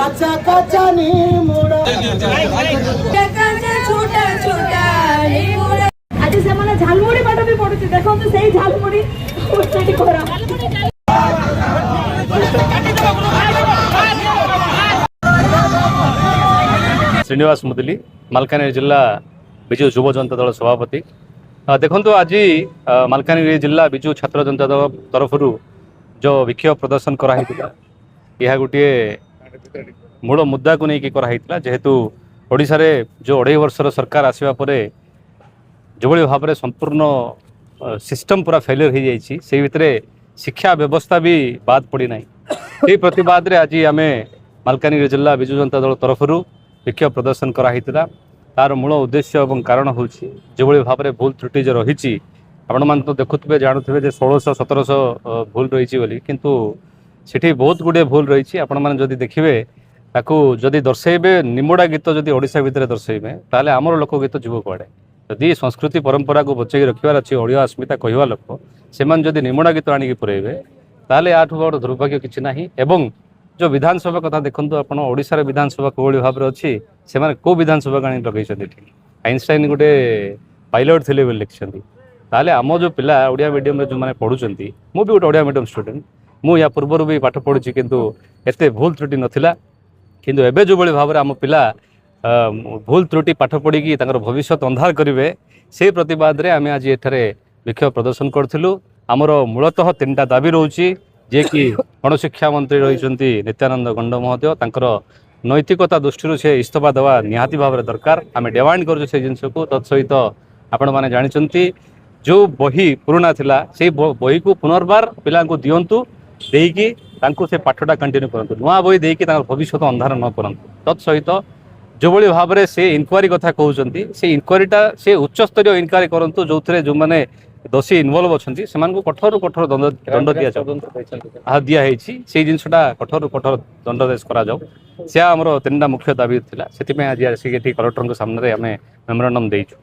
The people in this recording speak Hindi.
কাঁচা কাঁচা নিমুড়া ଛୋଟା ଛୋଟା ଆଜି ସେମାନେ ଝାଲମୁଢି ପାଠ ବି ପଢୁଛି ଦେଖନ୍ତୁ ସେଇ ଝାଲମୁଢି ସେଠି କରା श्रीनिवास मुदुली मालकानगिरी जिला विजु युव जनता दल सभापति देखु आज मालकानगिरी जिला विजु छात्र जनता दल तरफ जो विक्षोभ प्रदर्शन कराई यह गोटे मूल मुद्दा को लेकिन कराई जेहेतु ओडिशा रे जो 2.5 वर्षर सरकार आसवा पर जो भाव में संपूर्ण सिस्टम पूरा फेलियर हो जाइए से भितर शिक्षा व्यवस्था भी बाद पड़ना ये प्रतिवाद आज आम मालकानगिरी जिला विजु जनता दल तरफ विक्षोभ प्रदर्शन कराई तार मूल उद्देश्य और कारण हूँ जो भाव में भूल त्रुटि जो रही आपण मैंने तो देखुवे जानुवे 1600-1700 भूल रही किंतु सेठी बहुत गुड़े भूल रही आपण मैंने जदि देखिए ताकू जदि दर्शेबे निमोड़ा गीत जदि ओडिशा भितर दर्शेबे ताले आमर लोक गीत जीव कुआड़े जदि संस्कृति परंपरा को बचेई रखिबार अच्छी ओडिया अस्मिता कहवा लोक से जदि निमोड़ा गीत आनिक पुरेबे ताले आठू बड़ दुर्भाग्य किसी ना एवं जो विधानसभा कथा देखो आप ओडिशार विधानसभा कौली भाव में अच्छी से कौ विधानसभा आनी लगे आइनस्टाइन गोटे पायलट थे लिखिं ताले आम जो पिला ओडिया मीडियम जो मैंने पढ़ुं मुझे गोटे ओडिया मीडियम स्टूडेंट मुझे या पूर्वर भी पाठ पढ़ी किंतु एते भूल त्रुटि नाला किंतु एबे जो भाव में आम पिला भूल त्रुटि पाठ पढ़ी भविष्य अंधार करेंगे से प्रतिवाद में आम आज एठारे विक्षोभ प्रदर्शन करूँ आमर मूलतः 3टा दाबी रोचे जे कि गणशिक्षा मंत्री रही नित्यानंद गंड महोदय तांकर नैतिकता दृष्टि से इस्तीफा देवा निहाती भाव में दरकार आम डिमांड करूँ से जिनस को तत्सहित आपण मैंने जानते जो बही पुराना थिला से बही को पुनर्बार पिला दिंतु देकी से पाठटा कंटिन्यू करूँ नुआ बही देकी भविष्य अंधार न करूँ तत्सहित जो भाव में से इनक्वारी कथा कहते से इनक्वारीटा से उच्चस्तरीय इनक्वारी करूँ जो थे जो मैंने दोषी इनवल्व अच्छा से कठोर कठोर दंड दिखाई से जिनसा कठोर कठोर दंडदेश करा से आमर 3टा मुख्य दाबी था से आज आसिक कलेक्टर सामने आम मेमोरांडम देचु।